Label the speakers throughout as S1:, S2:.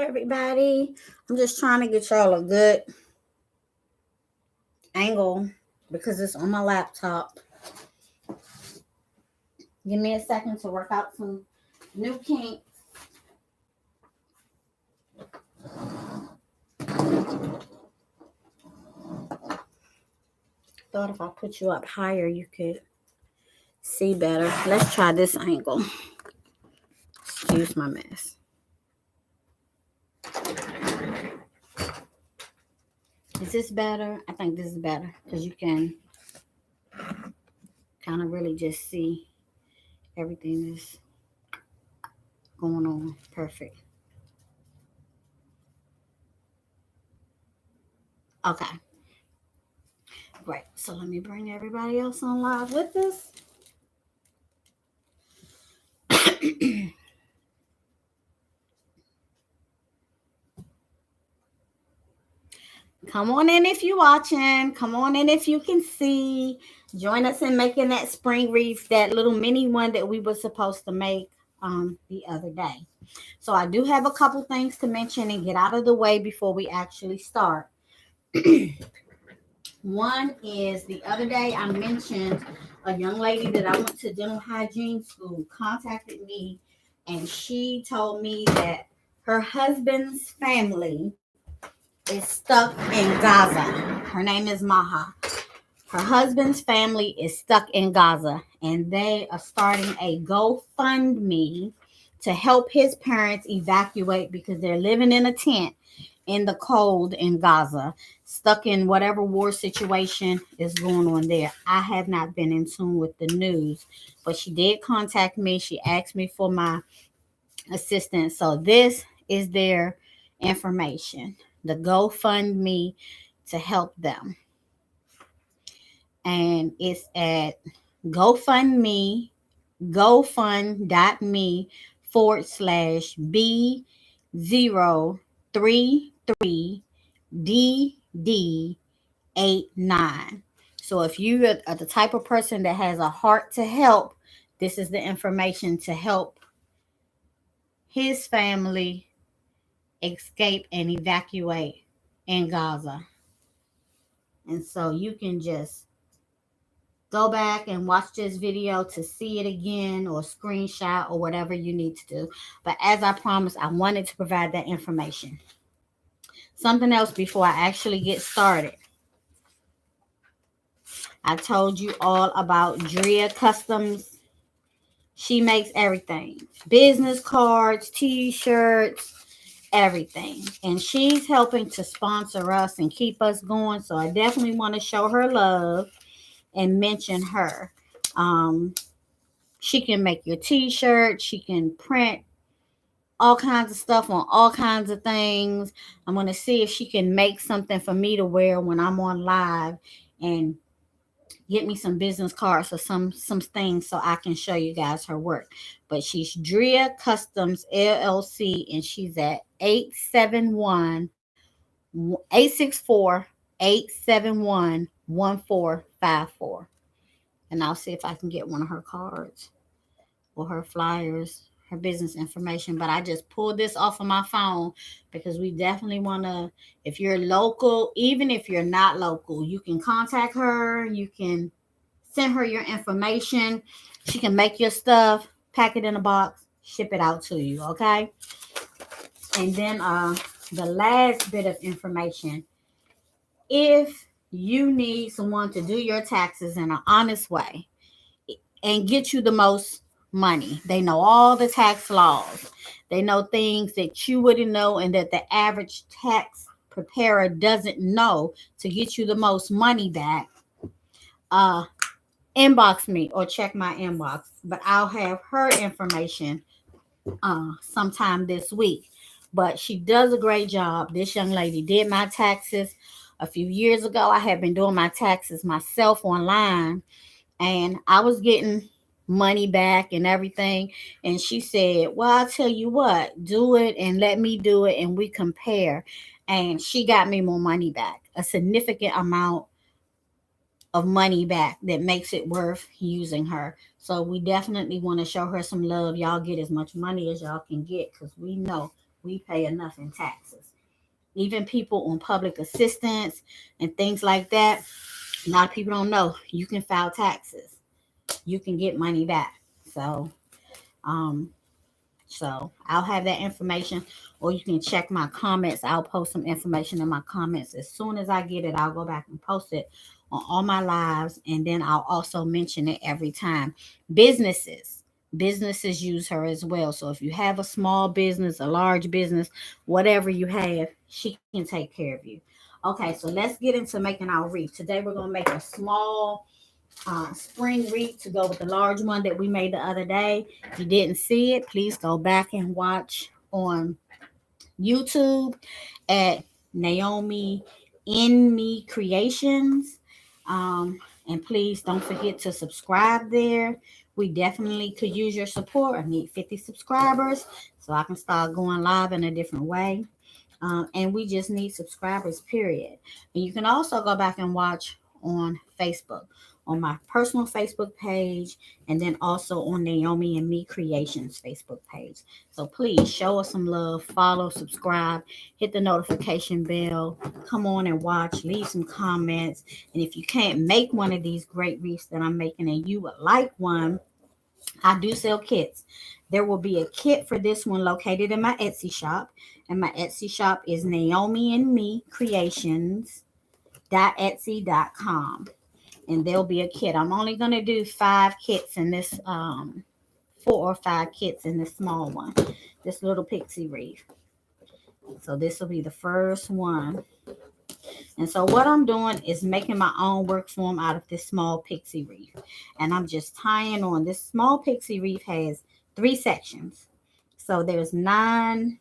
S1: everybody. I'm just trying to get y'all a good angle because it's on my laptop. Give me a second to work out some new kinks. Thought if I put you up higher, you could see better. Let's try this angle. Excuse my mess. Is this better? I think this is better because you can kind of really just see everything that's going on. Perfect. Okay. Great. So let me bring everybody else on live with us. Come on in if you're watching. Come on in if you can see. Join us in making that spring wreath, that little mini one that we were supposed to make the other day. So I do have a couple things to mention and get out of the way before we actually start. One is the other day I mentioned a young lady that I went to dental hygiene school contacted me, and she told me that her husband's family is stuck in Gaza. Her name is Maha. Her husband's family is stuck in Gaza, and they are starting a GoFundMe to help his parents evacuate because they're living in a tent in the cold in Gaza, stuck in whatever war situation is going on there. I have not been in tune with the news, but she did contact me. She asked me for my assistance. So this is their information, the GoFundMe to help them. And it's at GoFundMe, gofund.me/B033DD89. So if you are the type of person that has a heart to help, this is the information to help his family escape and evacuate in Gaza. And so you can just go back and watch this video to see it again or screenshot or whatever you need to do. But as I promised, I wanted to provide that information. Something else before I actually get started. I told you all about Drea Customs. She makes everything. Business cards, t-shirts, everything. And she's helping to sponsor us and keep us going. So I definitely want to show her love and mention her. She can make your t-shirt. She can print all kinds of stuff on all kinds of things. I'm going to see if she can make something for me to wear when I'm on live and get me some business cards or some things so I can show you guys her work. But she's Drea Customs LLC, and she's at 864-871-1454. And I'll see if I can get one of her cards or her flyers, her business information. But I just pulled this off of my phone because we definitely want to, if you're local, even if you're not local, you can contact her. You can send her your information. She can make your stuff, pack it in a box, ship it out to you, okay? And then the last bit of information, if you need someone to do your taxes in an honest way and get you the most money, they know all the tax laws, they know things that you wouldn't know and that the average tax preparer doesn't know, to get you the most money back, inbox me or check my inbox. But I'll have her information sometime this week. But she does a great job. This young lady did my taxes a few years ago. I had been doing my taxes myself online, and I was getting money back and everything. And she said, well, I'll tell you what, do it and let me do it and we compare. And she got me more money back, a significant amount of money back that makes it worth using her. So we definitely want to show her some love. Y'all get as much money as y'all can get, because we know we pay enough in taxes. Even people on public assistance and things like that, a lot of people don't know you can file taxes. You can get money back. So, um, so I'll have that information, or you can check my comments. I'll post some information in my comments. As soon as I get it, I'll go back and post it on all my lives, and then I'll also mention it every time. Businesses, businesses use her as well. So if you have a small business, a large business, whatever you have, she can take care of you. Okay, so let's get into making our wreath. Today we're gonna make a small spring wreath to go with the large one that we made the other day. If you didn't see it, please go back and watch on YouTube at Naomi in Me Creations. Um, and please don't forget to subscribe there. We definitely could use your support. I need 50 subscribers so I can start going live in a different way. And we just need subscribers, period. And you can also go back and watch on Facebook, on my personal Facebook page, and then also on Naomi and Me Creations Facebook page. So please show us some love, follow, subscribe, hit the notification bell, come on and watch, leave some comments. And if you can't make one of these great wreaths that I'm making and you would like one, I do sell kits. There will be a kit for this one located in my Etsy shop. And my Etsy shop is Naomi and Me Creations Etsy.com, and there'll be a kit. I'm only going to do 5 kits in this 4 or 5 kits in this small one, this little pixie wreath. So this will be the first one. And so what I'm doing is making my own work form out of this small pixie wreath, and I'm just tying on. This small pixie wreath has 3 sections, so there's 9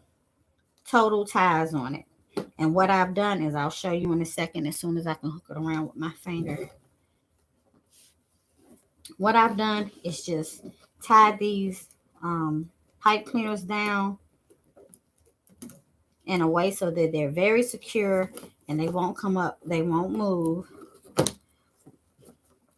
S1: total ties on it. And what I've done is, I'll show you in a second as soon as I can hook it around with my finger. What I've done is just tie these pipe cleaners down in a way so that they're very secure and they won't come up, they won't move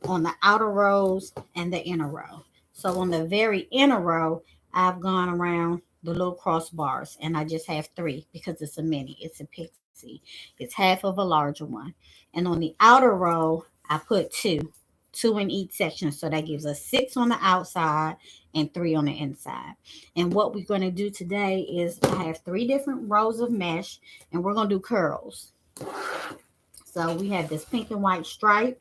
S1: on the outer rows and the inner row. So on the very inner row, I've gone around the little crossbars, and I just have 3 because it's a mini, it's a pixie. It's half of a larger one. And on the outer row, I put 2 in each section. So that gives us 6 on the outside and 3 on the inside. And what we're going to do today is, I have 3 different rows of mesh, and we're going to do curls. So we have this pink and white stripe.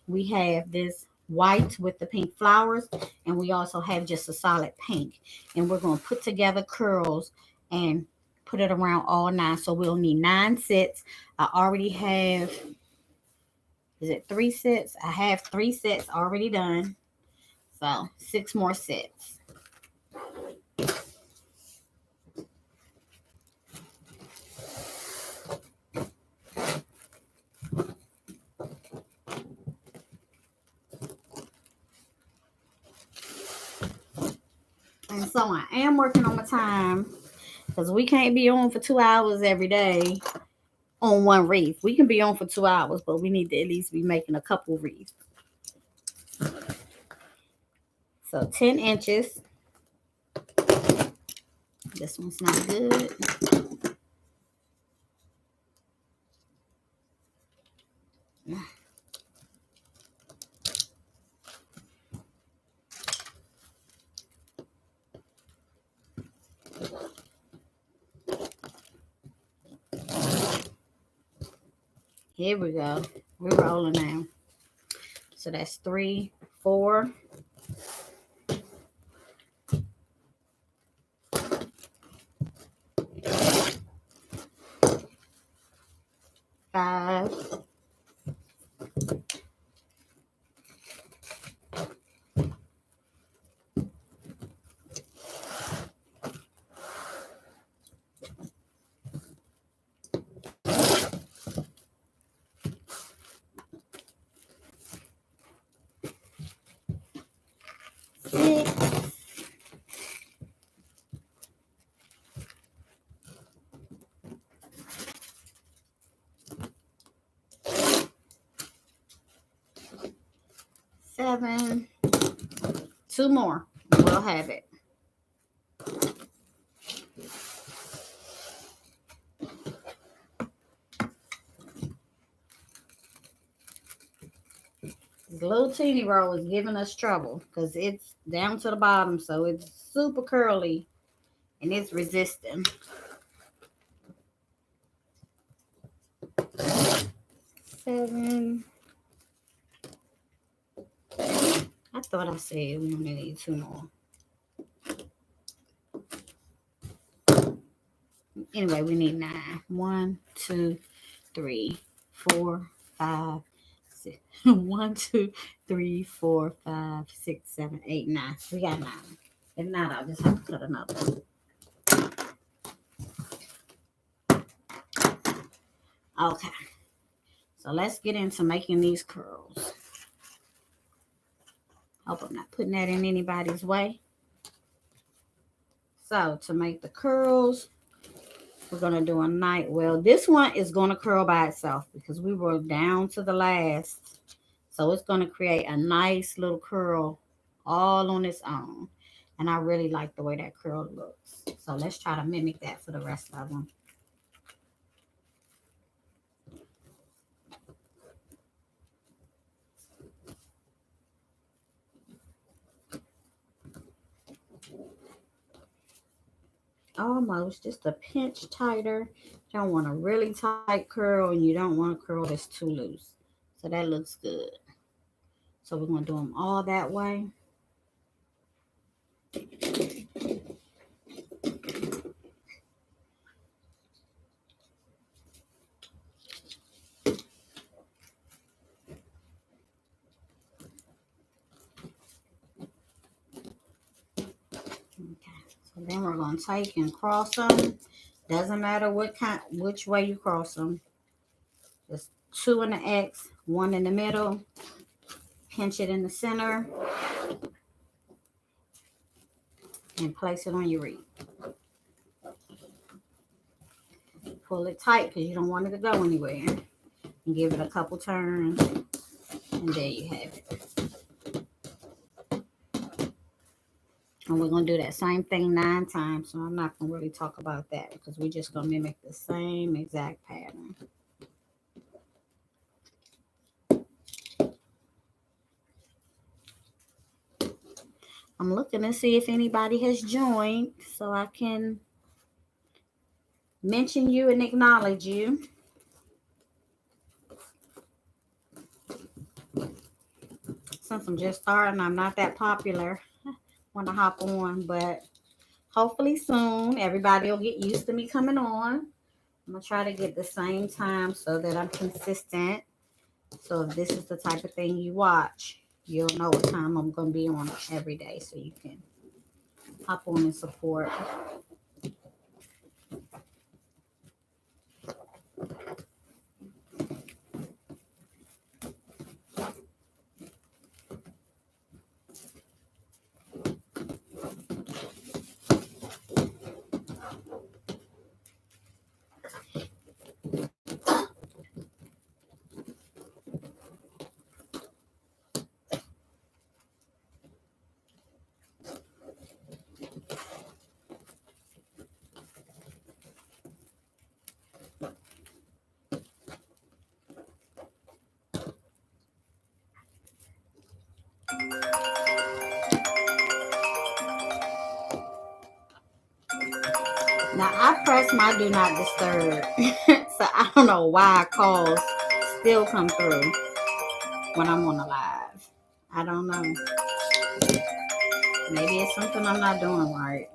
S1: We have this white with the pink flowers, and we also have just a solid pink. And we're going to put together curls and put it around all 9. So we'll need 9 sets. I already have, is it 3 sets? I have 3 sets already done. So 6 more sets. And so I am working on my time, because we can't be on for 2 hours every day on one wreath. We can be on for 2 hours, but we need to at least be making a couple wreaths. So 10 inches. This one's not good. Here we go. We're rolling now. So that's 3, 4. 5. 6. 7. 2 more. We'll have it. This little teeny roll is giving us trouble because it's down to the bottom, so it's super curly and it's resisting. 7. I thought I said we only need 2 more. Anyway, we need 9. 1, 2, 3, 4, 5, 6. 1, 2, 3, 4, 5, 6, 7, 8, 9. We got 9. If not, I'll just have to cut another one. Okay. So let's get into making these curls. Hope I'm not putting that in anybody's way. So to make the curls, we're going to do a night. Well, this one is going to curl by itself because we were down to the last. So it's going to create a nice little curl all on its own. And I really like the way that curl looks. So let's try to mimic that for the rest of them. Almost just a pinch tighter. You don't want a really tight curl and you don't want a curl that's too loose. So that looks good. So we're going to do them all that way. Okay, so then we're going to take and cross them. Doesn't matter which way you cross them. Just 2 in the X, 1 in the middle. Pinch it in the center. And place it on your wreath. Pull it tight because you don't want it to go anywhere. And give it a couple turns. And there you have it. And we're going to do that same thing 9 times. So I'm not going to really talk about that because we're just going to mimic the same exact pattern. I'm looking to see if anybody has joined so I can mention you and acknowledge you. Since I'm just starting, I'm not that popular. I want to hop on, but hopefully soon everybody will get used to me coming on. I'm going to try to get the same time so that I'm consistent. So if this is the type of thing you watch, you'll know what time I'm going to be on every day so you can hop on and support. Now I press my do not disturb. So I don't know why calls still come through when I'm on a live. I don't know. Maybe it's something I'm not doing right.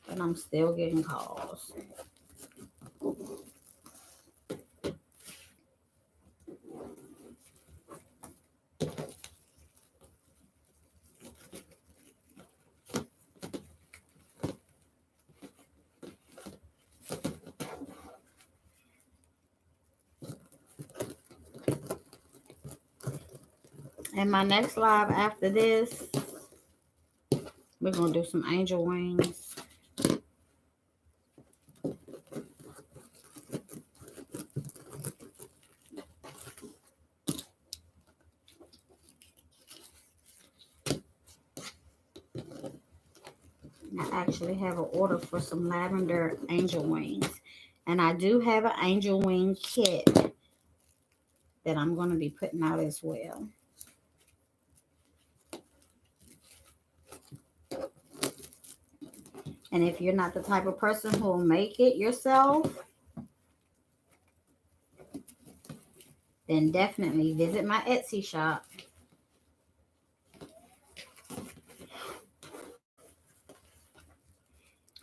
S1: But I'm still getting calls. And my next live after this, we're going to do some angel wings. Now, actually have an order for some lavender angel wings. And I do have an angel wing kit that I'm going to be putting out as well. And if you're not the type of person who will make it yourself, then definitely visit my Etsy shop.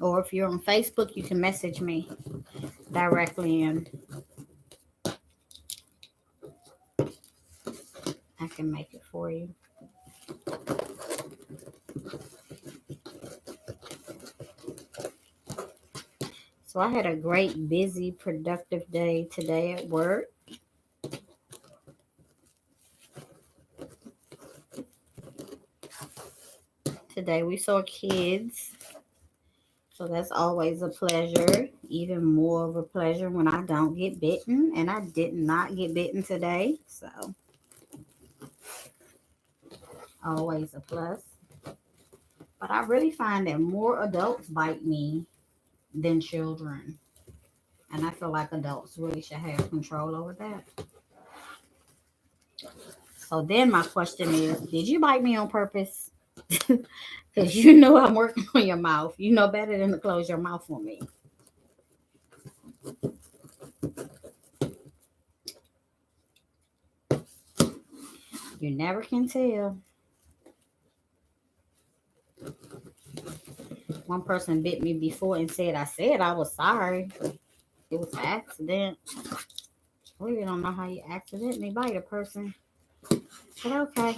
S1: Or if you're on Facebook, you can message me directly and I can make it for you. So I had a great, busy, productive day today at work. Today we saw kids. So that's always a pleasure. Even more of a pleasure when I don't get bitten. And I did not get bitten today. So always a plus. But I really find that more adults bite me than children. And I feel like adults really should have control over that. So then my question is, did you bite me on purpose? Because you know I'm working on your mouth. You know better than to close your mouth on me. You never can tell. One person bit me before and said I was sorry. It was an accident. I really don't know how you accidentally bite a person. But okay.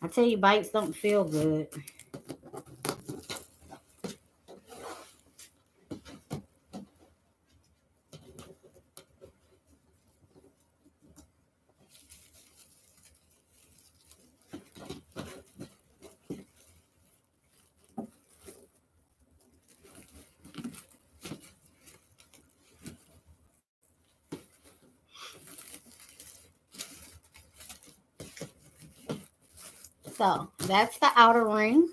S1: I tell you, bites don't feel good. So that's the outer ring.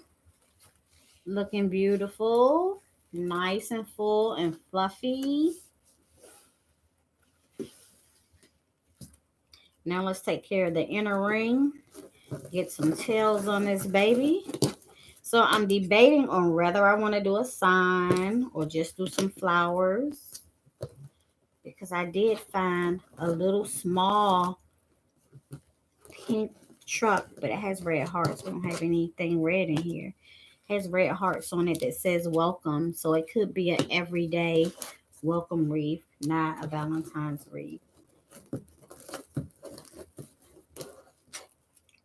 S1: Looking beautiful. Nice and full and fluffy. Now let's take care of the inner ring. Get some tails on this baby. So I'm debating on whether I want to do a sign or just do some flowers. Because I did find a little small pink truck, but it has red hearts. We don't have anything red in here. It has red hearts on it that says welcome. So it could be an everyday welcome wreath, not a Valentine's wreath.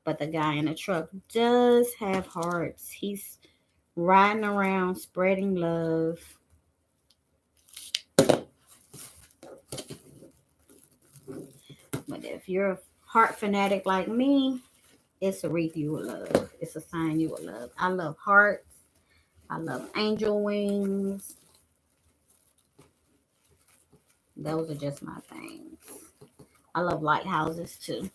S1: But the guy in the truck does have hearts. He's riding around spreading love. But if you're a heart fanatic like me, it's a wreath you will love. It's a sign you will love. I love hearts. I love angel wings. Those are just my things. I love lighthouses too.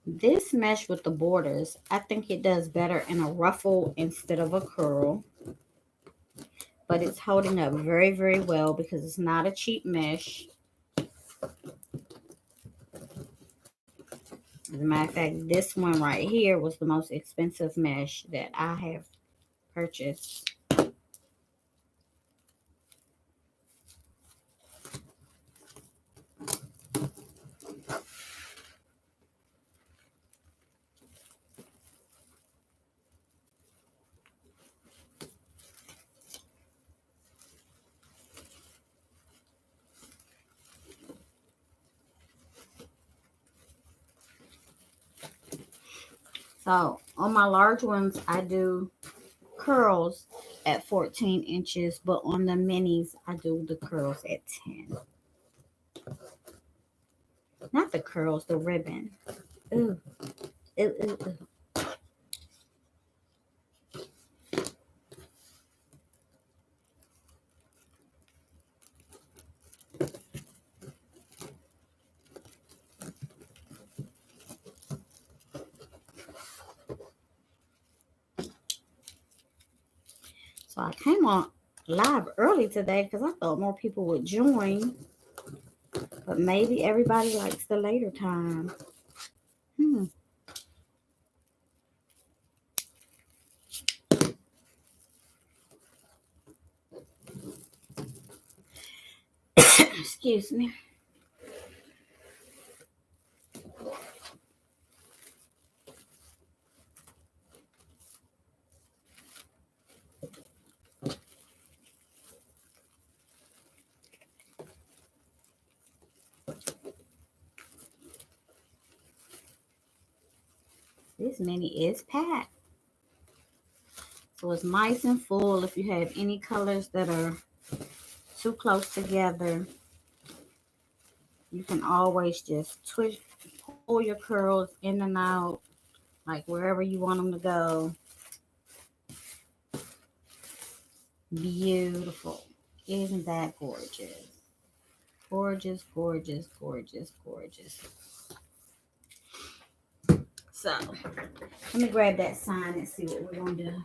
S1: This mesh with the borders, I think it does better in a ruffle instead of a curl. But it's holding up very, very well because it's not a cheap mesh. As a matter of fact, this one right here was the most expensive mesh that I have purchased. So on my large ones, I do curls at 14 inches, but on the minis, I do the curls at 10. Not the curls, the ribbon. Ooh, ooh, ooh, ooh. So I came on live early today because I thought more people would join, but maybe everybody likes the later time. Hmm. Excuse me. This mini is packed. So it's nice and full. If you have any colors that are too close together, you can always just twist, pull your curls in and out, like wherever you want them to go. Beautiful. Isn't that gorgeous? Gorgeous, gorgeous, gorgeous, gorgeous. So let me grab that sign and see what we're going to do.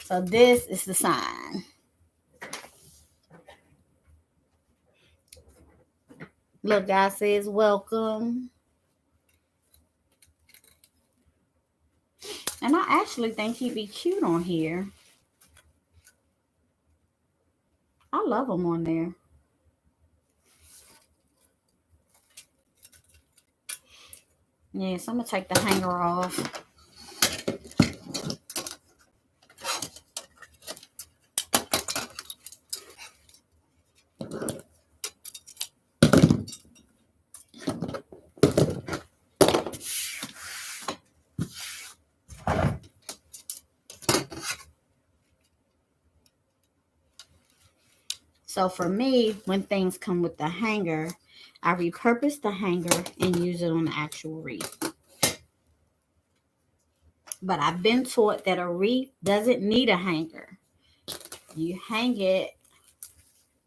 S1: So this is the sign. Look, guy says welcome. And I actually think he'd be cute on here. I love him on there. Yes, I'm going to take the hanger off. So for me, when things come with the hanger, I repurpose the hanger and use it on the actual wreath. But I've been taught that a wreath doesn't need a hanger. You hang it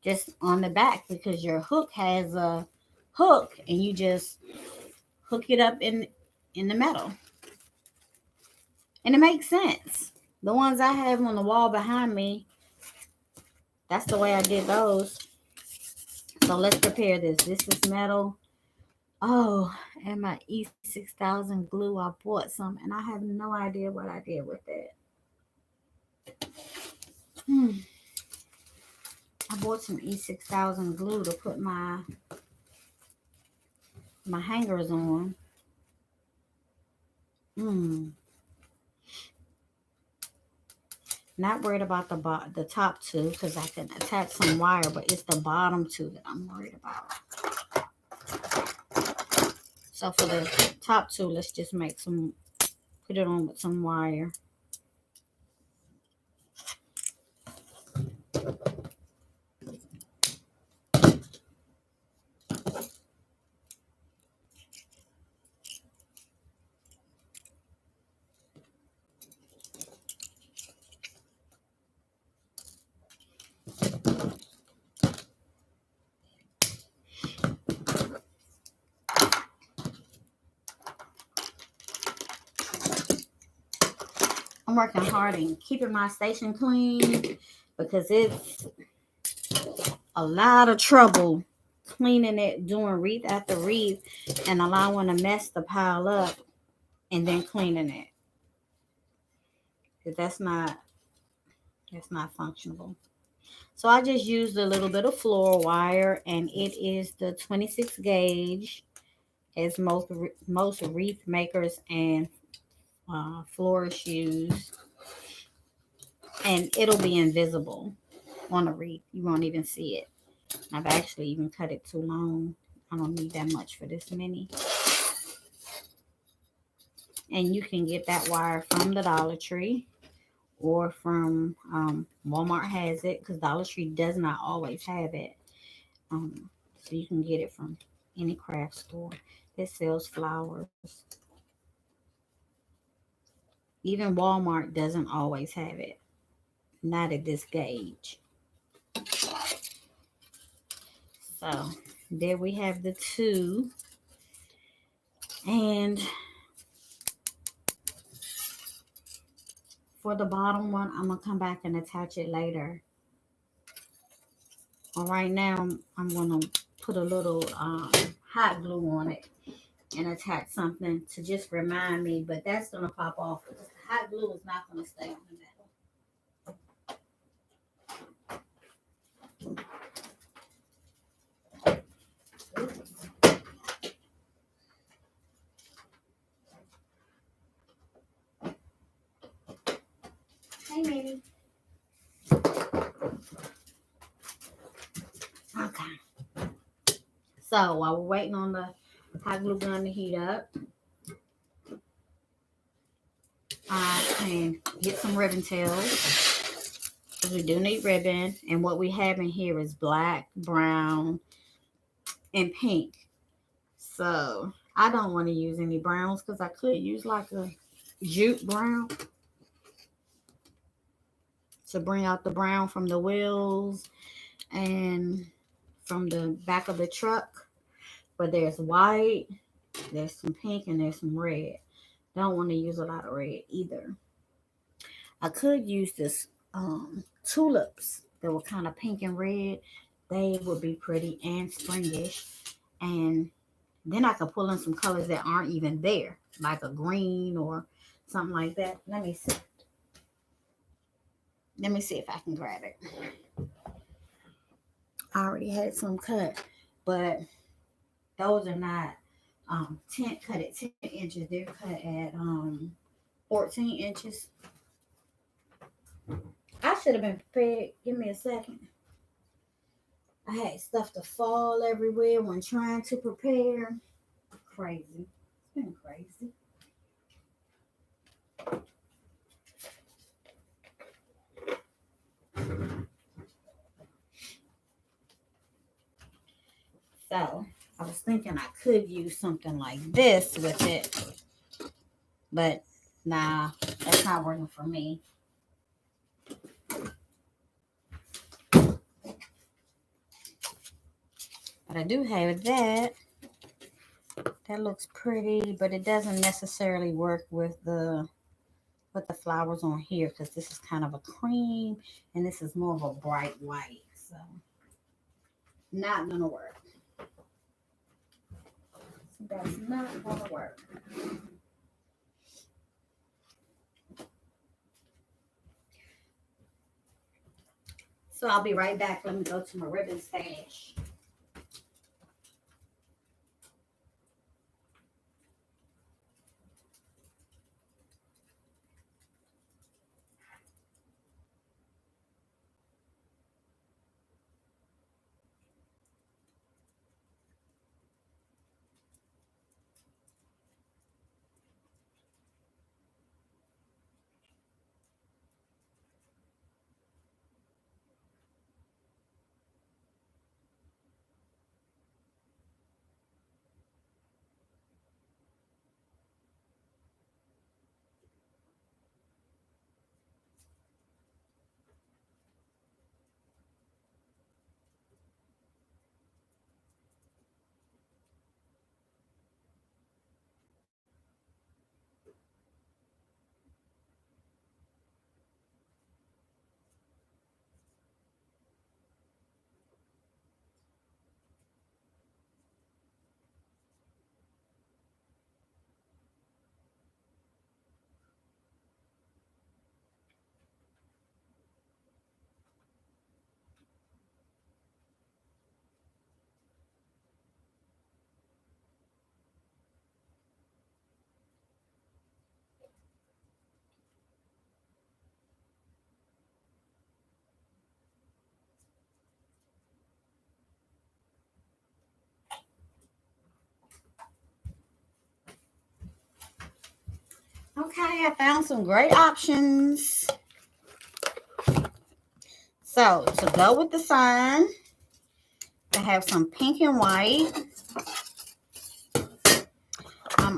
S1: just on the back because your hook has a hook and you just hook it up in the metal. And it makes sense. The ones I have on the wall behind me, that's the way I did those. So let's prepare this. This is metal. Oh, and my E6000 glue. I bought some and I have no idea what I did with it. I bought some E6000 glue to put my hangers on. Not worried about the top two because I can attach some wire, but it's the bottom two that I'm worried about. So for the top two, let's just put it on with some wire. I'm working hard and keeping my station clean because it's a lot of trouble cleaning it, doing wreath after wreath, and allowing a mess to pile up and then cleaning it. Because that's not functional. So I just used a little bit of floral wire, and it is the 26 gauge, as most wreath makers and florist use, and it'll be invisible on a wreath. You won't even see it. I've actually even cut it too long. I don't need that much for this mini. And you can get that wire from the Dollar Tree or from Walmart has it, because Dollar Tree does not always have it. Um, so you can get it from any craft store that sells flowers. Even Walmart doesn't always have it, not at this gauge. So there we have the two. And for the bottom one, I'm going to come back and attach it later. Well, right now, I'm going to put a little hot glue on it and attach something to just remind me, but that's going to pop off because the hot glue is not going to stay on the metal. Hey, baby. Okay. So while we're waiting on the hot glue gun to heat up, I can get some ribbon tails. We do need ribbon, and what we have in here is black, brown, and pink. So I don't want to use any browns because I could use like a jute brown to bring out the brown from the wheels and from the back of the truck. But there's white, there's some pink, and there's some red. Don't want to use a lot of red either. I could use this tulips that were kind of pink and red. They would be pretty and springish. And then I could pull in some colors that aren't even there, like a green or something like that. Let me see. Let me see if I can grab it. I already had some cut, but those are not cut at 10 inches. They're cut at 14 inches. I should have been prepared. Give me a second. I had stuff to fall everywhere when trying to prepare. Crazy. It's been crazy. So I was thinking I could use something like this with it, but nah, that's not working for me. But I do have that. That looks pretty, but it doesn't necessarily work with the flowers on here because this is kind of a cream and this is more of a bright white. So not gonna work. That's not gonna work. So I'll be right back. Let me go to my ribbon stash. Okay, I found some great options. So to go with the sign, I have some pink and white.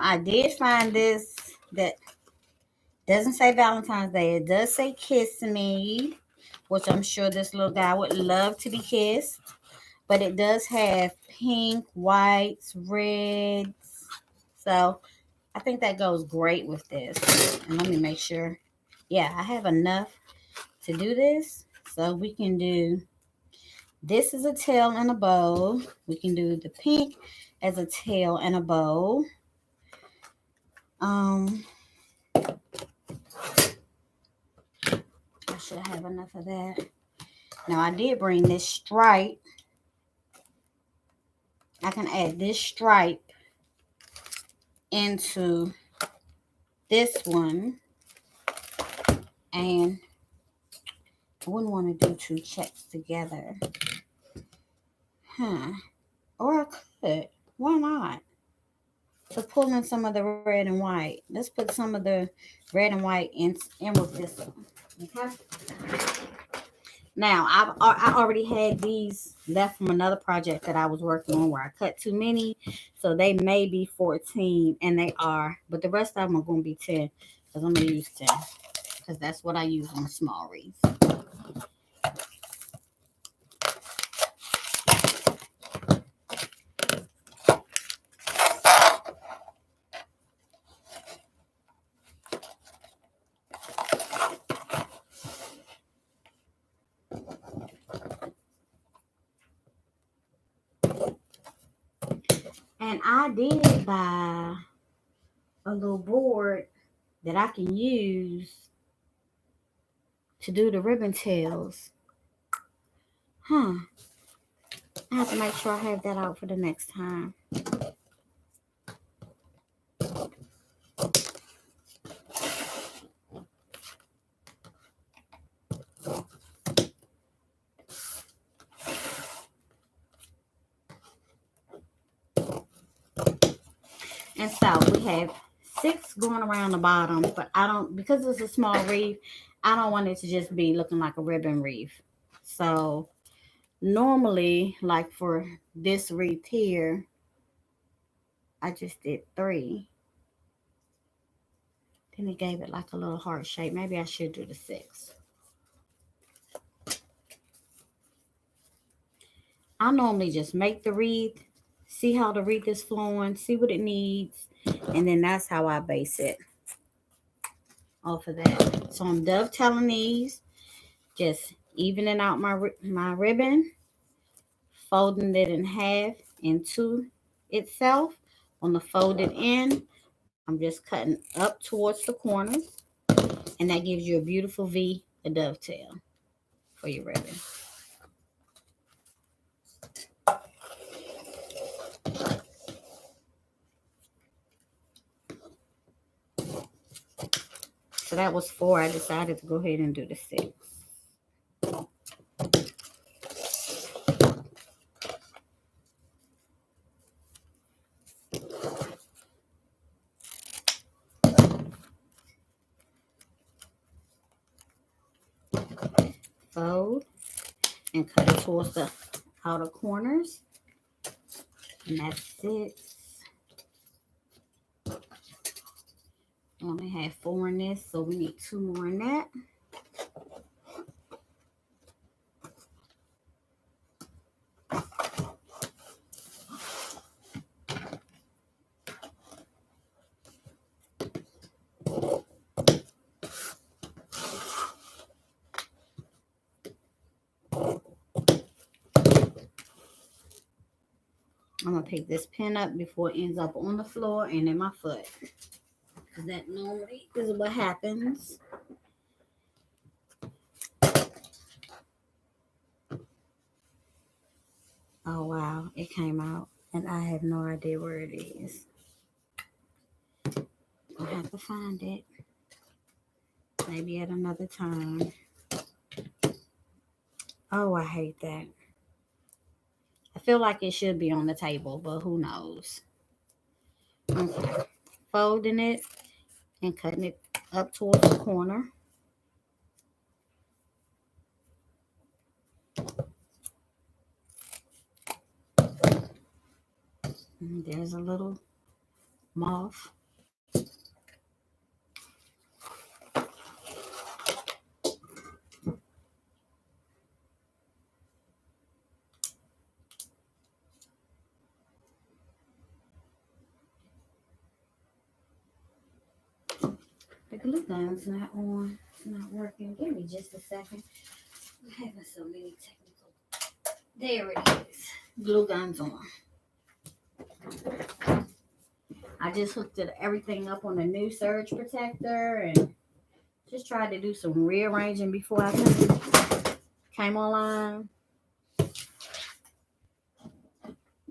S1: I did find this that doesn't say Valentine's Day. It does say kiss me, which I'm sure this little guy would love to be kissed. But it does have pink, whites, reds. So I think that goes great with this. And let me make sure. Yeah, I have enough to do this. So we can do this as a tail and a bow. We can do the pink as a tail and a bow. I should have enough of that. Now I did bring this stripe. I can add this stripe into this one, and I wouldn't want to do two checks together. Or I could. Why not? To pull in some of the red and white. Let's put some of the red and white in with this one. Okay. Now I already had these left from another project that I was working on where I cut too many, so they may be 14, and they are, but the rest of them are going to be 10 because I'm going to use 10 because that's what I use on small wreaths. And I did buy a little board that I can use to do the ribbon tails. I have to make sure I have that out for the next time. And so we have 6 going around the bottom, but I don't, because it's a small wreath, I don't want it to just be looking like a ribbon wreath. So normally, like for this wreath here, I just did 3. Then it gave it like a little heart shape. Maybe I should do the 6. I normally just make the wreath, see how the wreath is flowing, see what it needs, and then that's how I base it off of that. So I'm dovetailing these, just evening out my ribbon, folding it in half into itself. On the folded end, I'm just cutting up towards the corners, and that gives you a beautiful V, a dovetail for your ribbon. So that was 4. I decided to go ahead and do the 6. Fold and cut it towards the outer corners. And that's 6. I only have 4 in this, so we need 2 more in that. I'm going to pick this pin up before it ends up on the floor and in my foot. Because that normally is what happens. Oh, wow. It came out. And I have no idea where it is. I'll have to find it. Maybe at another time. Oh, I hate that. I feel like it should be on the table, but who knows? Okay. Folding it, and cutting it up towards the corner. And there's a little moth. The glue gun's not on. It's not working. Give me just a second. I'm having so many technical. There it is. Glue gun's on. I just hooked everything up on a new surge protector and just tried to do some rearranging before I came online.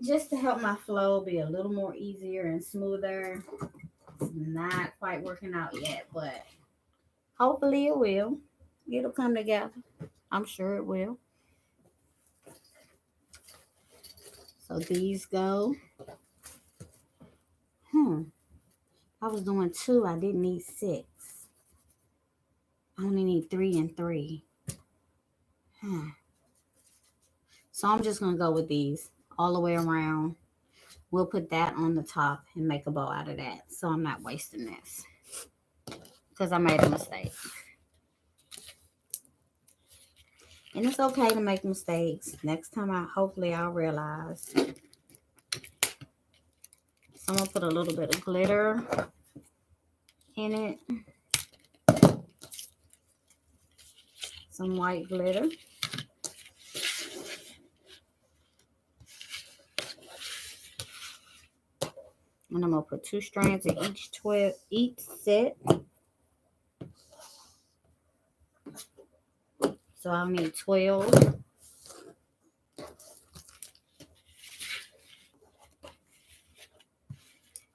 S1: Just to help my flow be a little more easier and smoother. It's not quite working out yet, but hopefully it will. It'll come together. I'm sure it will. So these go. I was doing 2. I didn't need 6. I only need 3 and 3. So I'm just going to go with these all the way around. We'll put that on the top and make a bow out of that. So I'm not wasting this because I made a mistake. And it's okay to make mistakes. Next time, hopefully I'll realize. So I'm going to put a little bit of glitter in it. Some white glitter. And I'm going to put 2 strands in each set. So I'll need 12.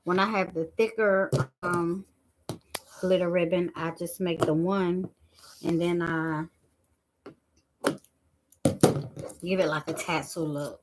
S1: When I have the thicker glitter ribbon, I just make the 1 and then I give it like a tassel look.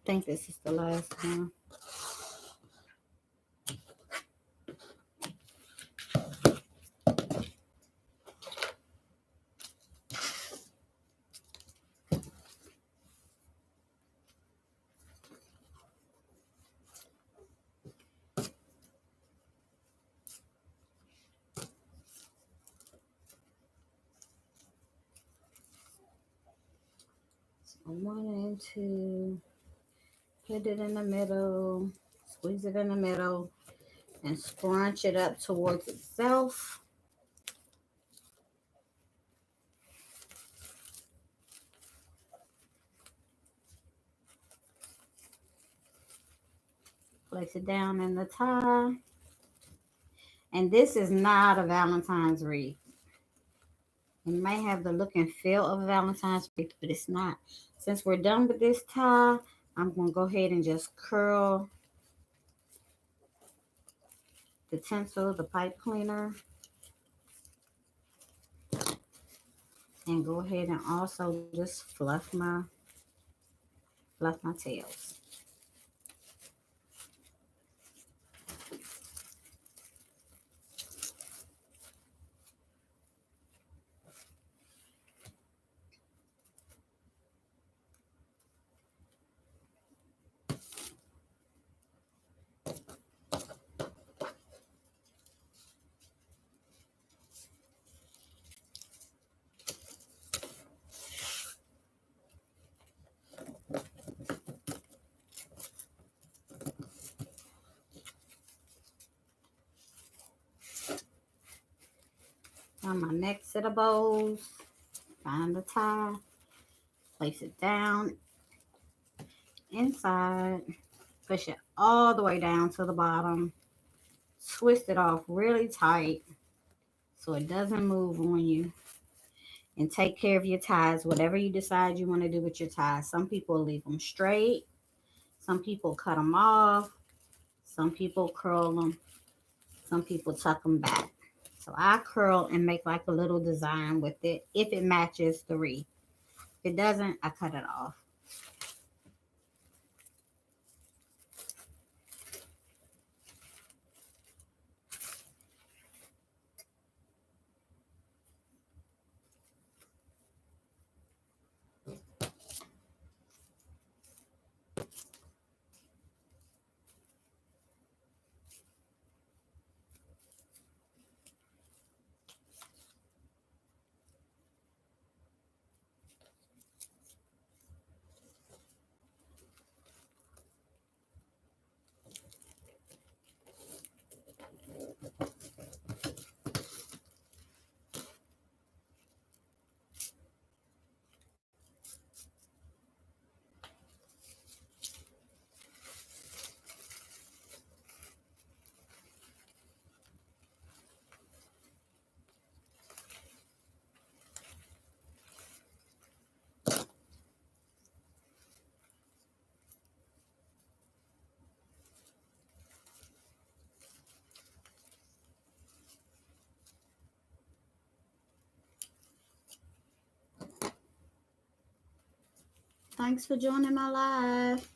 S1: I think this is the last one. So 1 and 2. Put it in the middle. Squeeze it in the middle. And scrunch it up towards itself. Place it down in the tie. And this is not a Valentine's wreath. It may have the look and feel of a Valentine's wreath, but it's not. Since we're done with this tie, I'm going to go ahead and just curl the tinsel, the pipe cleaner. And go ahead and also just fluff my tails. On my next set of bows, find the tie, Place it down inside. Push it all the way down to the bottom. Twist it off really tight so it doesn't move on you. And take care of your ties, whatever you decide you want to do with your ties. Some people leave them straight. Some people cut them off. Some people curl them. Some people tuck them back. So I curl and make like a little design with it if it matches the wreath. If it doesn't, I cut it off. Thanks for joining my live.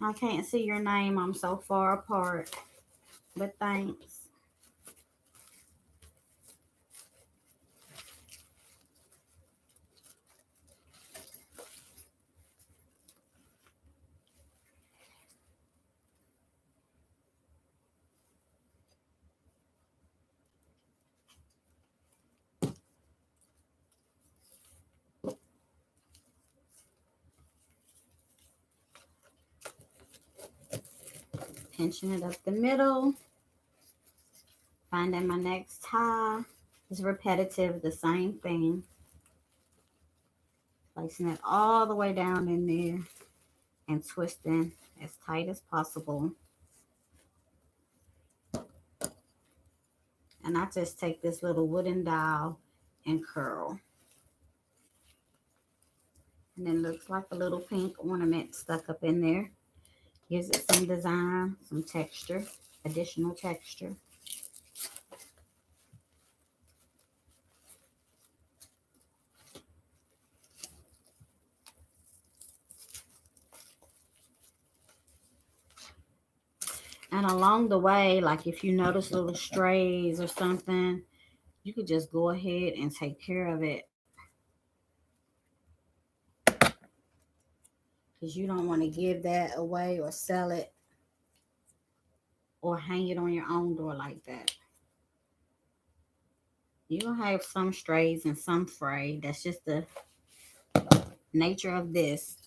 S1: I can't see your name. I'm so far apart. But thanks. Pinching it up the middle. Finding my next tie. It's repetitive, the same thing. Placing it all the way down in there and twisting as tight as possible. And I just take this little wooden dowel and curl. And it looks like a little pink ornament stuck up in there. Gives it some design, some texture, additional texture. And along the way, like if you notice little strays or something, you could just go ahead and take care of it. Because you don't want to give that away or sell it or hang it on your own door like that. You'll have some strays and some fray. That's just the nature of this.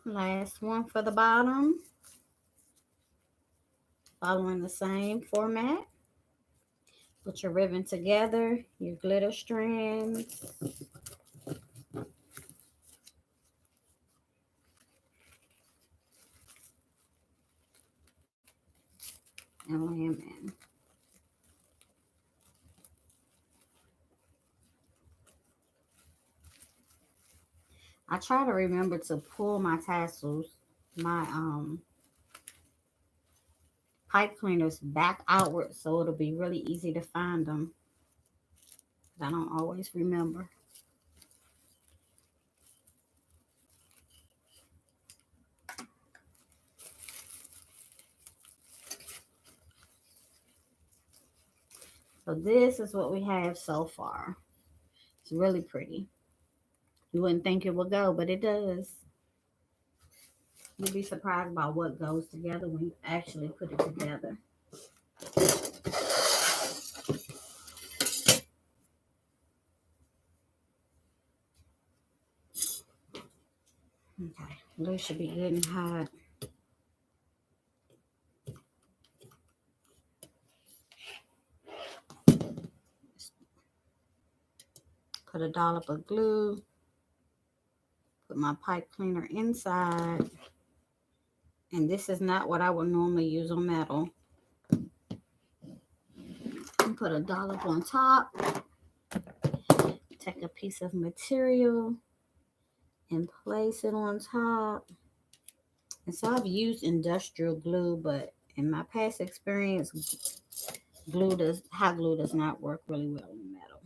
S1: Last one for the bottom. Following the same format. Put your ribbon together, your glitter strands. And lay them in. I try to remember to pull my tassels, my pipe cleaners back outward so it'll be really easy to find them. I don't always remember. So this is what we have so far. It's really pretty. You wouldn't think it would go, but it does. You'd be surprised by what goes together when you actually put it together. Okay, glue should be good and hot. Put a dollop of glue. Put my pipe cleaner inside. And this is not what I would normally use on metal. And put a dollop on top. Take a piece of material and place it on top. And so I've used industrial glue, but in my past experience, hot glue does not work really well in metal.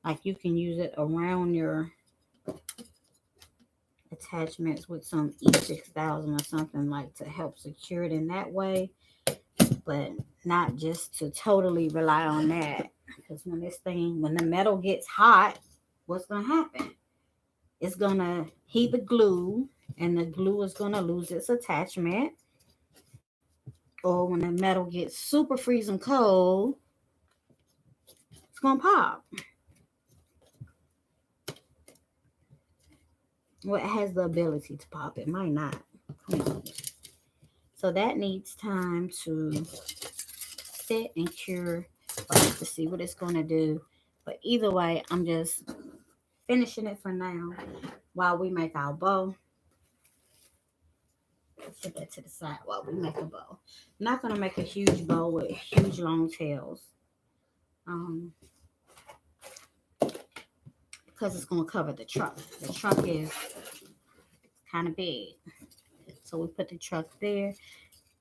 S1: Like you can use it around your attachments with some E6000 or something like to help secure it in that way, but not just to totally rely on that. Because when the metal gets hot, what's going to happen? It's going to heat the glue, and the glue is going to lose its attachment. Or when the metal gets super freezing cold, it's going to pop. Well, it has the ability to pop. It might not. So that needs time to sit and cure to see what it's going to do. But either way, I'm just finishing it for now while we make our bow. Set that to the side while we make a bow. I'm not going to make a huge bow with huge long tails. Because it's going to cover the truck. The truck is kind of big. So we put the truck there.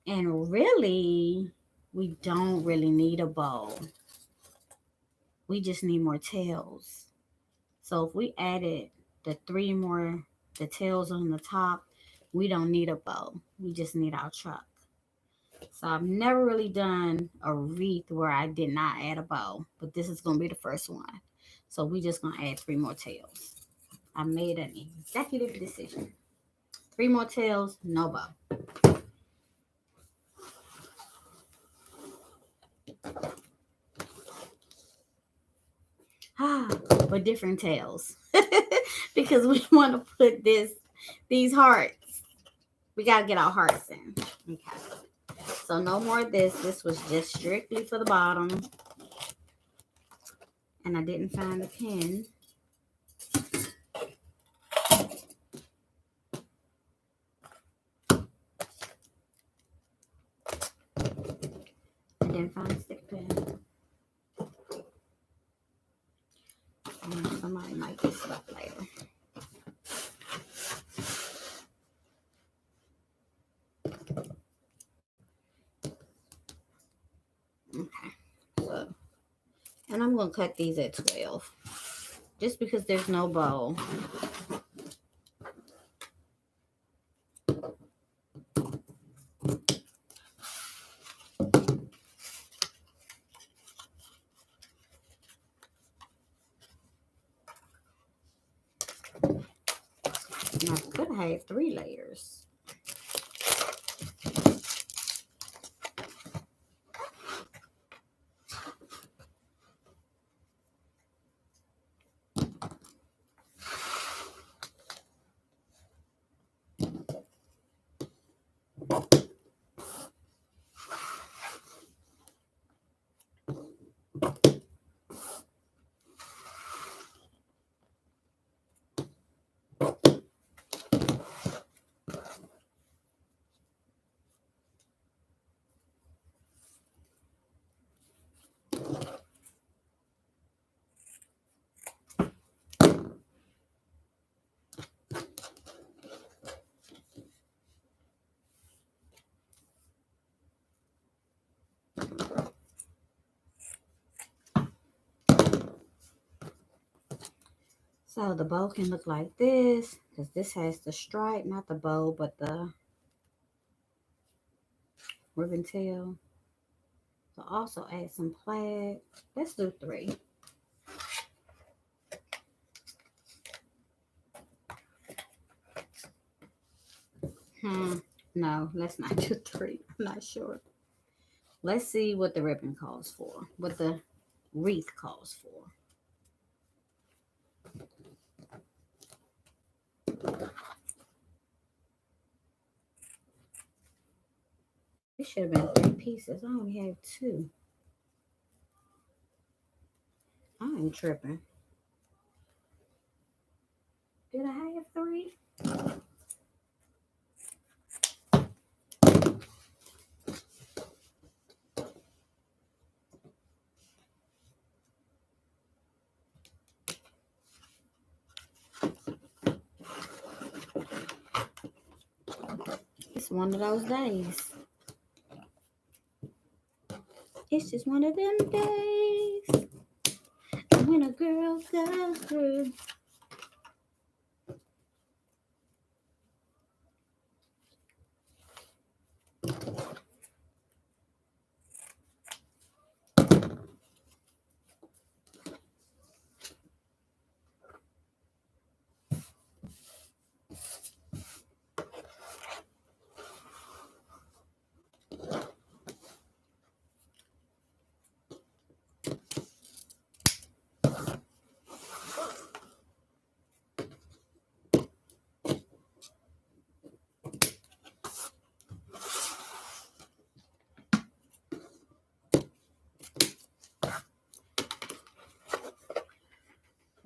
S1: And really, we don't really need a bow. We just need more tails. So if we added the tails on the top, we don't need a bow. We just need our truck. So I've never really done a wreath where I did not add a bow, but this is going to be the first one. So we just going to add 3 more tails. I made an executive decision. 3 more tails, no bow. But different tails. Because we want to put these hearts. We got to get our hearts in. Okay. So no more of this. This was just strictly for the bottom. And I didn't find the pin. I didn't find a stick pin. And somebody might get stuff later. Okay. So, and I'm going to cut these at 12. Just because there's no bow. And I could have 3 layers. So the bow can look like this because this has the stripe, not the bow, but the ribbon tail. So also add some plaid. Let's do 3. No, let's not do 3. I'm not sure. Let's see what the ribbon calls for, what the wreath calls for. It should have been 3 pieces. I only have 2. I ain't tripping. Did I have 3? It's one of those days. It's just one of them days when a girl goes through.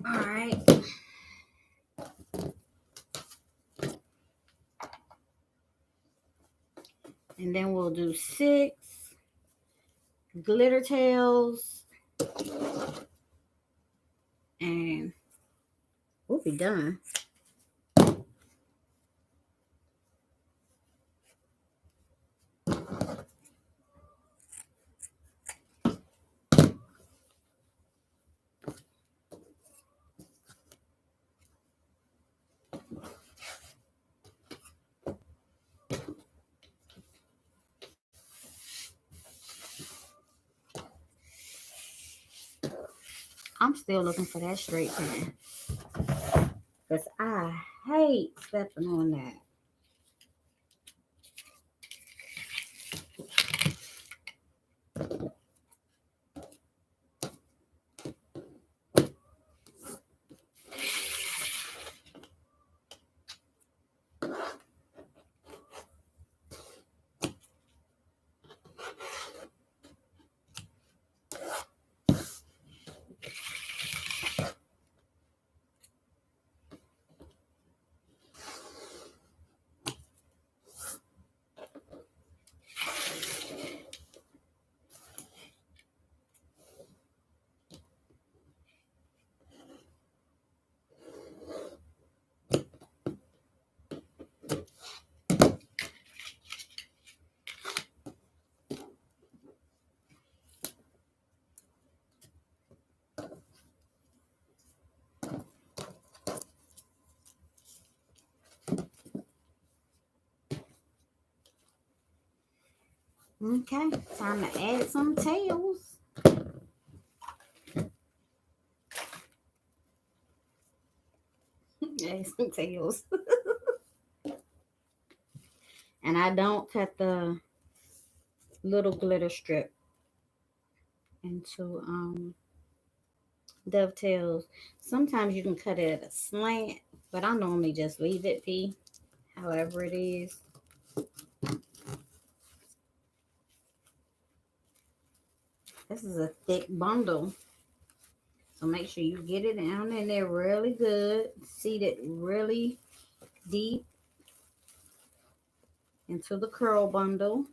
S1: All right. And then we'll do 6 glitter tails. And we'll be done. I'm still looking for that straight pan. Because I hate stepping on that. Okay, time to add some tails. Add some tails. And I don't cut the little glitter strip into dovetails. Sometimes you can cut it at a slant, but I normally just leave it be, however it is. This is a thick bundle, so make sure you get it down in there really good, seat it really deep into the curl bundle.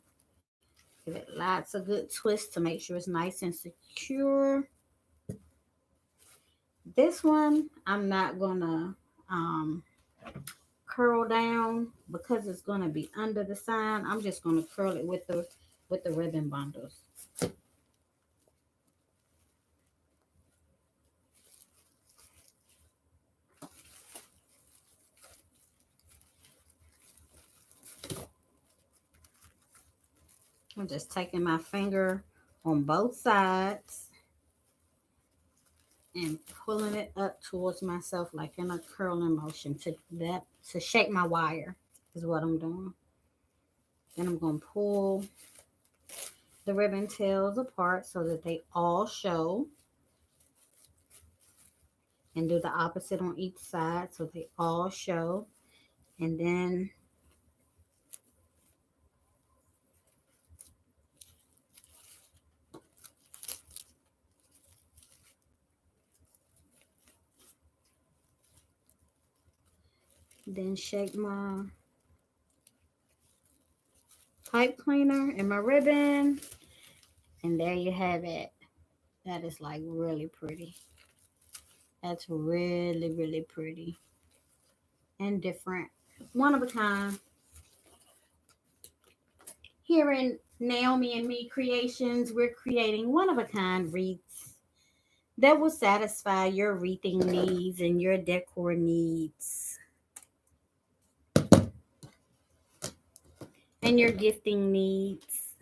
S1: Give it lots of good twists to make sure it's nice and secure. This one, I'm not gonna curl down because it's gonna be under the sign. I'm just gonna curl it with the ribbon bundles. I'm just taking my finger on both sides and pulling it up towards myself like in a curling motion to shape my wire is what I'm doing. Then I'm going to pull the ribbon tails apart so that they all show, and do the opposite on each side so they all show. And then shake my pipe cleaner and my ribbon, and there you have it. That is like really pretty. That's really, really pretty and different. One of a kind. Here in Naomi and Me Creations, we're creating one of a kind wreaths that will satisfy your wreathing needs and your decor needs and your gifting needs.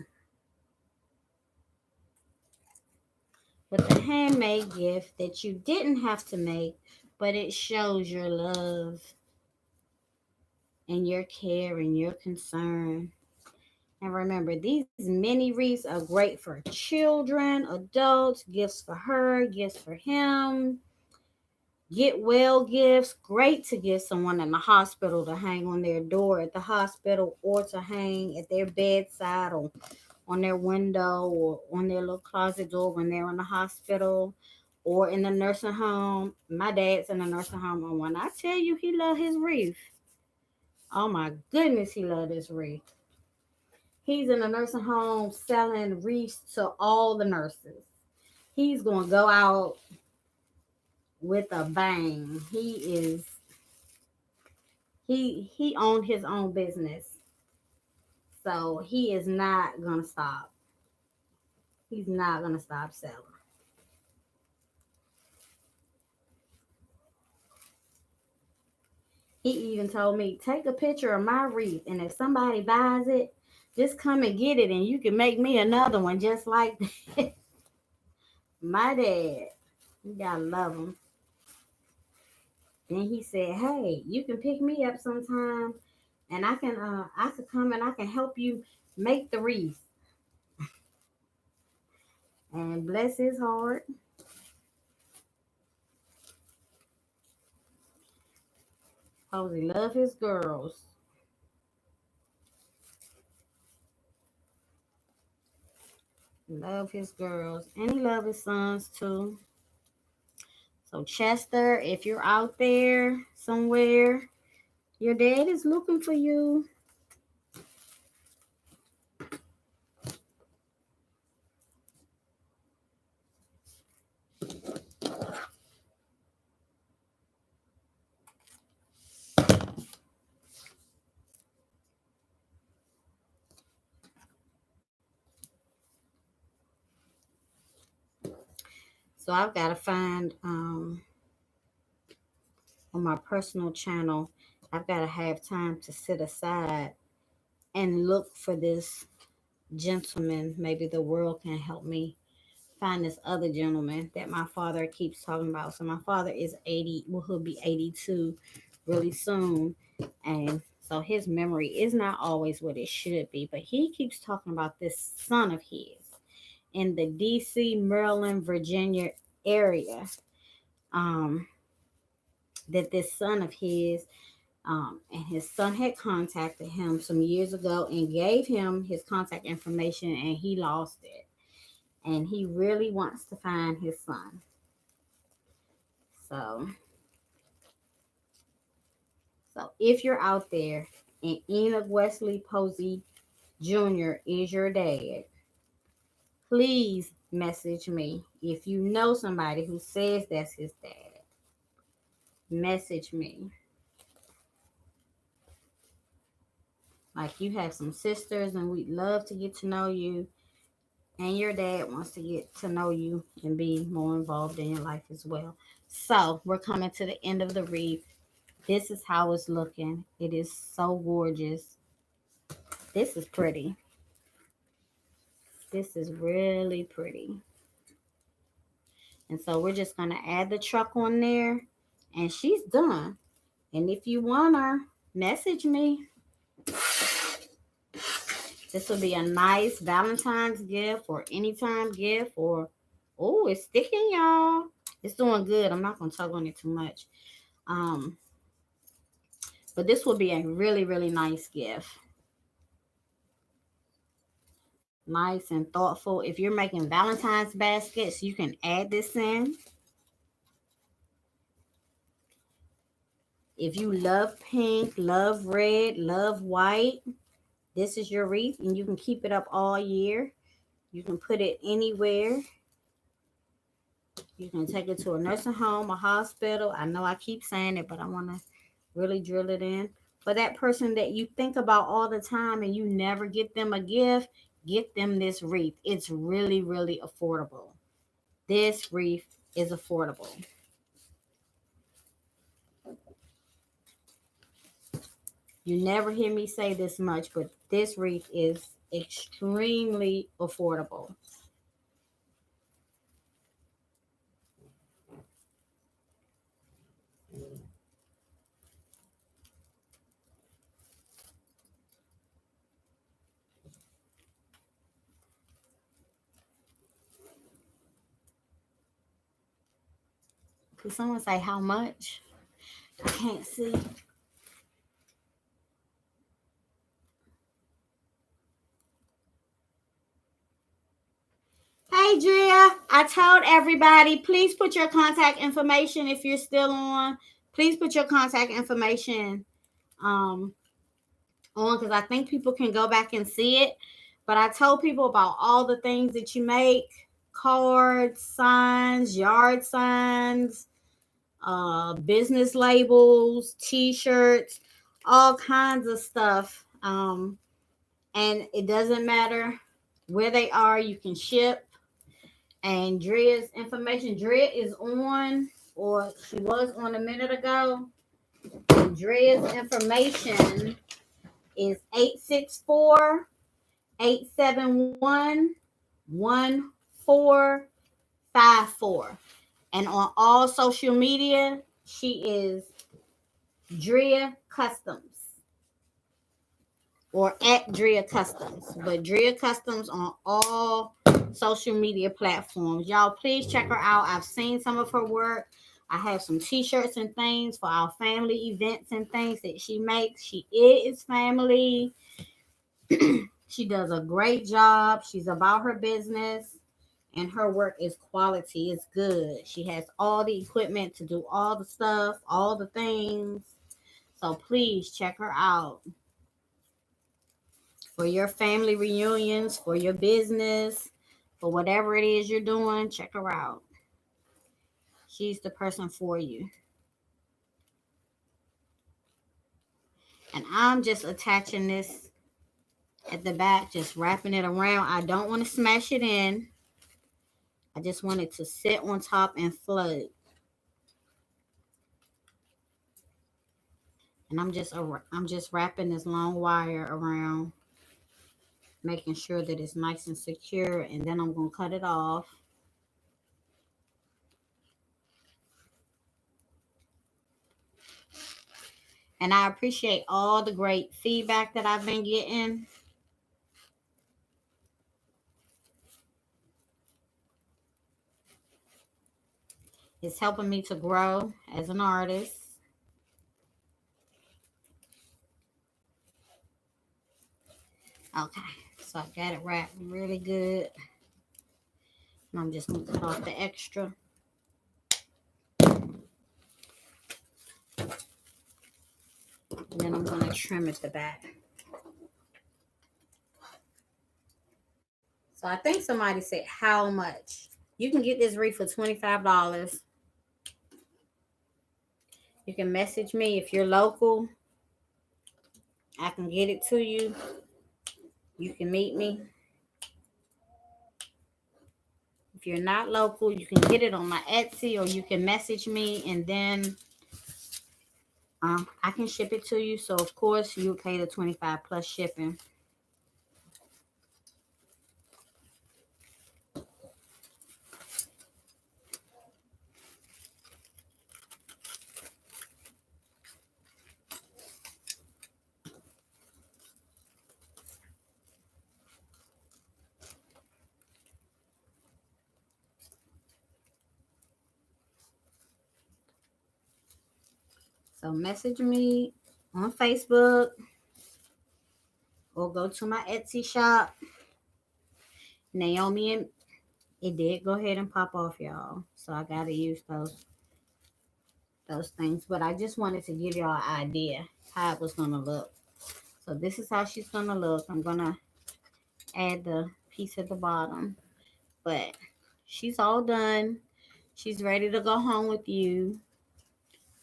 S1: With a handmade gift that you didn't have to make, but it shows your love and your care and your concern. And remember, these mini wreaths are great for children, adults, gifts for her, gifts for him, get well gifts. Great to give someone in the hospital to hang on their door at the hospital, or to hang at their bedside, or on their window, or on their little closet door when they're in the hospital or in the nursing home. My dad's in the nursing home, and when I tell you he loved his wreath, oh my goodness, he loved his wreath. He's in a nursing home selling wreaths to all the nurses. He's going to go out with a bang. He owned his own business. So he is not going to stop. He's not going to stop selling. He even told me, take a picture of my wreath, and if somebody buys it, just come and get it, and you can make me another one just like that. My dad, you gotta love him. Then he said, hey, you can pick me up sometime, and I could come and I can help you make the wreath. And bless his heart, Posey love his girls. Love his girls. And he love his sons too. So Chester, if you're out there somewhere, your dad is looking for you. So I've got to find on my personal channel, I've got to have time to sit aside and look for this gentleman. Maybe the world can help me find this other gentleman that my father keeps talking about. So my father is 80, well, he'll be 82 really soon. And so his memory is not always what it should be, but he keeps talking about this son of his in the DC, Maryland, Virginia area. Um, that this son of his, and his son had contacted him some years ago and gave him his contact information, and he lost it. And he really wants to find his son. So, so if you're out there and Enoch Wesley Posey Jr. is your dad, please message me. If you know somebody who says that's his dad, message me. Like, you have some sisters and we'd love to get to know you, and your dad wants to get to know you and be more involved in your life as well. So we're coming to the end of the wreath. This is how it's looking. It is so gorgeous. This is pretty. This is really pretty. And so we're just going to add the truck on there. And she's done. And if you want her, message me. This will be a nice Valentine's gift or anytime gift. Or, oh, it's sticking, y'all. It's doing good. I'm not going to tug on it too much. But this will be a really, really nice gift. Nice and thoughtful. If you're making Valentine's baskets, you can add this in. If you love pink, love red, love white, this is your wreath, and you can keep it up all year. You can put it anywhere. You can take it to a nursing home, a hospital. I know I keep saying it, but I want to really drill it in. For that person that you think about all the time and you never get them a gift, get them this wreath. It's really, really affordable. This wreath is affordable. You never hear me say this much, but this wreath is extremely affordable. Could someone say how much? I can't see. Hey, Drea, I told everybody, please put your contact information if you're still on. Please put your contact information on because I think people can go back and see it. But I told people about all the things that you make: cards, signs, yard signs, business labels, T-shirts, all kinds of stuff. And it doesn't matter where they are, you can ship. And Drea's information, Drea is on, or she was on a minute ago. And Drea's information is 864-871-1454. And on all social media, she is Drea Customs or at Drea Customs. But Drea Customs on all social media platforms. Y'all, please check her out. I've seen some of her work. I have some T-shirts and things for our family events and things that she makes. She is family. She does a great job. She's about her business. And her work is quality. It's good. She has all the equipment to do all the stuff, all the things. So please check her out. For your family reunions, for your business, for whatever it is you're doing, check her out. She's the person for you. And I'm just attaching this at the back, just wrapping it around. I don't want to smash it in. I just want it to sit on top and float. And I'm just wrapping this long wire around, making sure that it's nice and secure, and then I'm going to cut it off. And I appreciate all the great feedback that I've been getting. It's helping me to grow as an artist. Okay, so I got it wrapped really good. And I'm just going to cut off the extra. And then I'm going to trim at the back. So I think somebody said how much. You can get this wreath for $25. You can message me if you're local. I can get it to you. You can meet me. If you're not local, you can get it on my Etsy, or you can message me, and then I can ship it to you. So of course you pay the $25 plus shipping. So message me on Facebook or go to my Etsy shop, Naomi, and it did go ahead and pop off, y'all. So I gotta use those things. But I just wanted to give y'all an idea how it was gonna look. So this is how she's gonna look. I'm gonna add the piece at the bottom. But she's all done. She's ready to go home with you.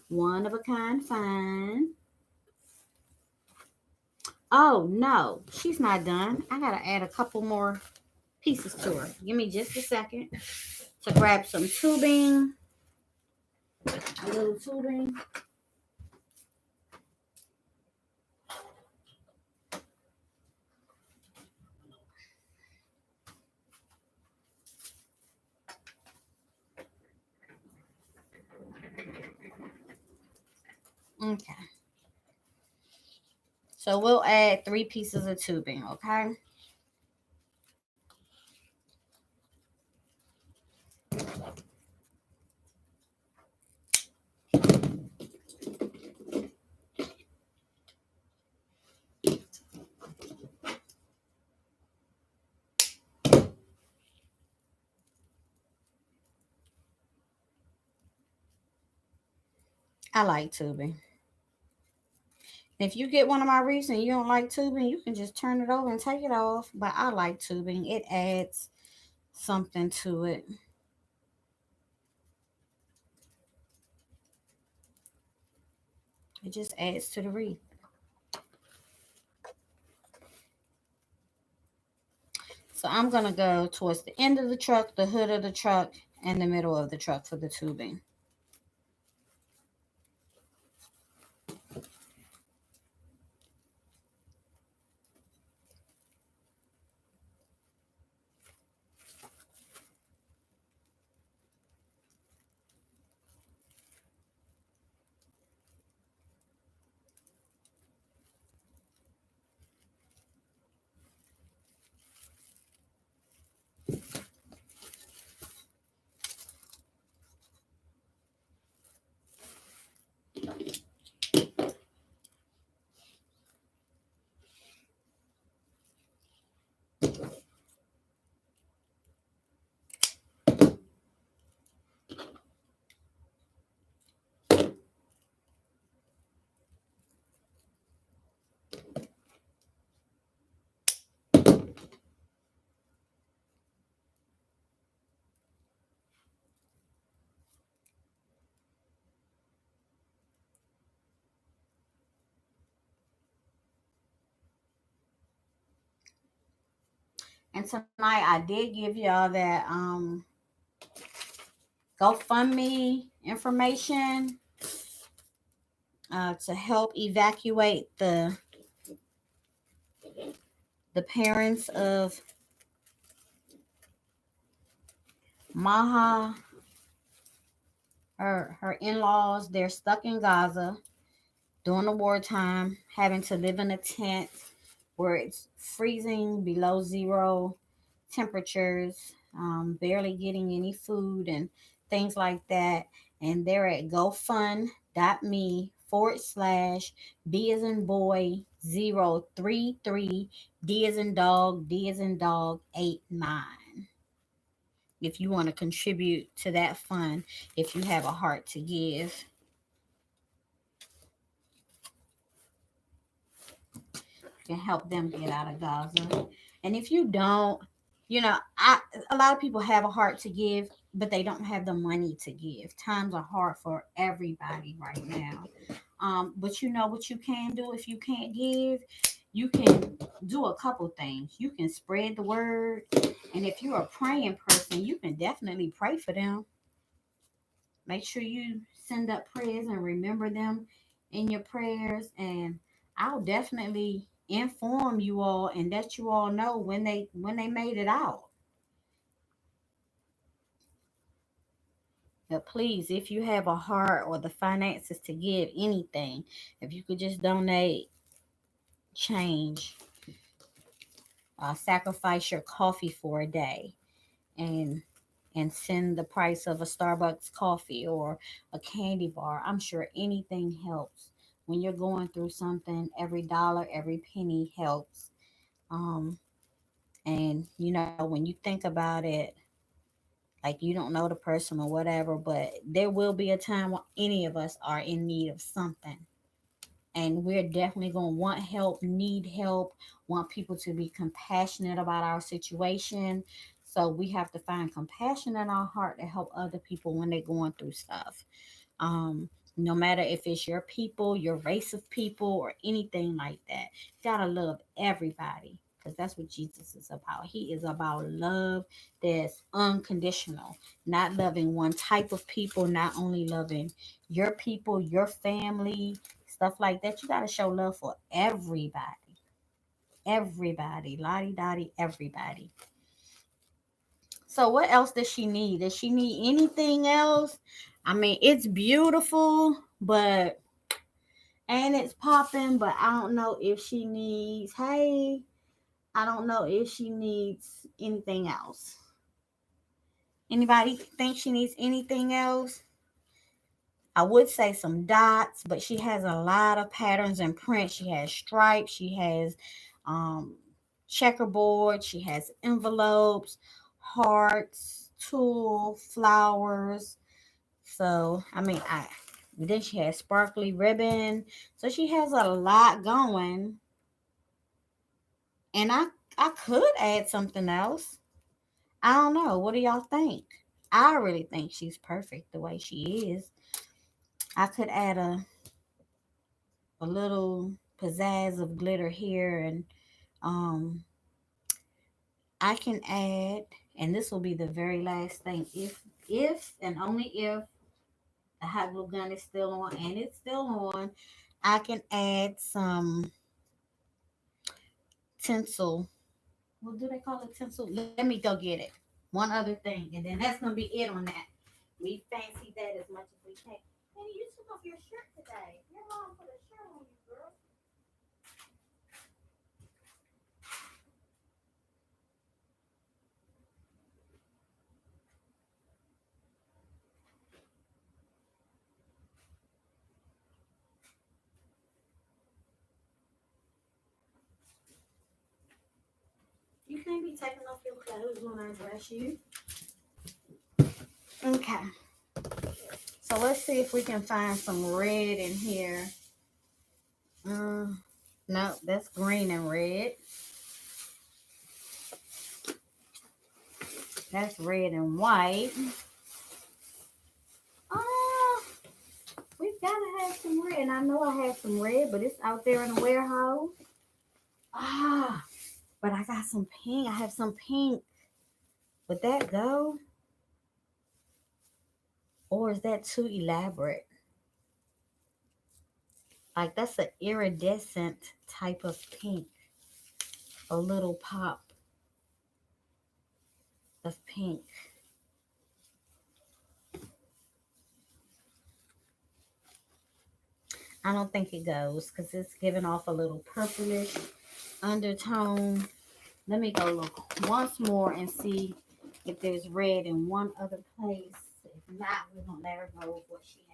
S1: One of a kind fine. Oh no, she's not done. I gotta add a couple more pieces to her. Give me just a second to grab some tubing, a little tubing. Okay. So we'll add 3 pieces of tubing, okay? I like tubing. If you get one of my wreaths and you don't like tubing, you can just turn it over and take it off. But I like tubing. It adds something to it. It just adds to the wreath. So I'm going to go towards the end of the truck, the hood of the truck, and the middle of the truck for the tubing. And tonight I did give y'all that GoFundMe information to help evacuate the parents of Maha. Her in-laws, they're stuck in Gaza during the wartime, having to live in a tent where it's freezing below zero temperatures, barely getting any food and things like that. And they're at gofund.me/B as in boy 033 D as in dog 89. If you want to contribute to that fund, if you have a heart to give. Can help them get out of Gaza. And if you don't, a lot of people have a heart to give, but they don't have the money to give. Times are hard for everybody right now. But you know what you can do if you can't give? You can do a couple things. You can spread the word. And if you're a praying person, you can definitely pray for them. Make sure you send up prayers and remember them in your prayers. And I'll definitely inform you all and let you all know when they made it out. But please, if you have a heart or the finances to give anything, if you could just donate change, sacrifice your coffee for a day, and and send the price of a Starbucks coffee or a candy bar. I'm sure anything helps. When you're going through something, every dollar, every penny helps. Um, and when you think about it, like you don't know the person or whatever, but there will be a time when any of us are in need of something. And we're definitely going to want help, need help, want people to be compassionate about our situation. So we have to find compassion in our heart to help other people when they're going through stuff. No matter if it's your people, your race of people, or anything like that, you gotta love everybody because that's what Jesus is about. He is about love that's unconditional, not loving one type of people, not only loving your people, your family, stuff like that. You gotta show love for everybody, everybody, lottie dottie, everybody. So what else does she need? Does she need anything else? I mean, it's beautiful, but and it's popping, but I don't know if she needs, hey, I don't know if she needs anything else. Anybody think she needs anything else? I would say some dots, but she has a lot of patterns and prints. She has stripes, she has um checkerboard, she has envelopes, hearts, tulle, flowers. So I mean, I then she has sparkly ribbon. So she has a lot going, and I could add something else. I don't know. What do y'all think? I really think she's perfect the way she is. I could add a little pizzazz of glitter here, and um I can add, and this will be the very last thing. If and only if the hot glue gun is still on, and it's still on, I can add some tinsel. What do they call it? Tinsel. Let me go get it. One other thing, and then that's gonna be it on that. We fancy that as much as we can. Hey, you took off your shirt today. Your mom put a shirt on you, girl. You can't be taking off your clothes when I dress you. Okay. So let's see if we can find some red in here. No, that's green and red. That's red and white. Oh, we've got to have some red. And I know I have some red, but it's out there in the warehouse. Ah, but I got some pink. I have some pink. Would that go? Or is that too elaborate? Like that's an iridescent type of pink. A little pop of pink. I don't think it goes because it's giving off a little purplish undertone. Let me go look once more and see if there's red in one other place. If not, we're gonna let her go with what she has.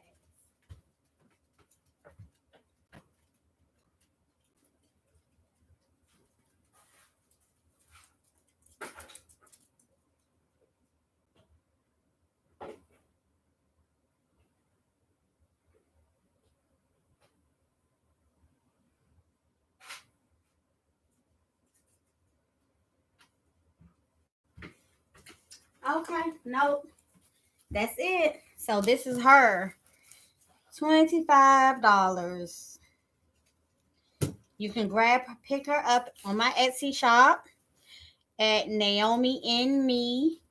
S1: Okay, nope. That's it. So this is her. $25. You can pick her up on my Etsy shop at Naomi and Me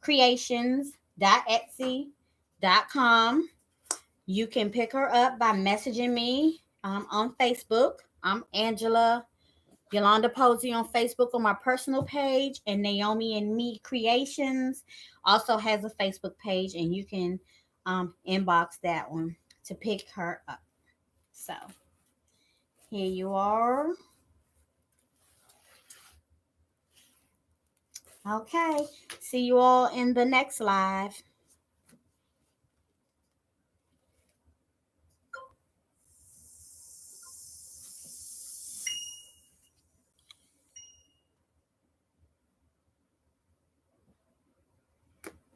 S1: creations.etsy.com. You can pick her up by messaging me on Facebook. I'm Angela Yolanda Posey on Facebook on my personal page, and Naomi and Me Creations also has a Facebook page, and you can inbox that one to pick her up. So here you are. Okay. See you all in the next live.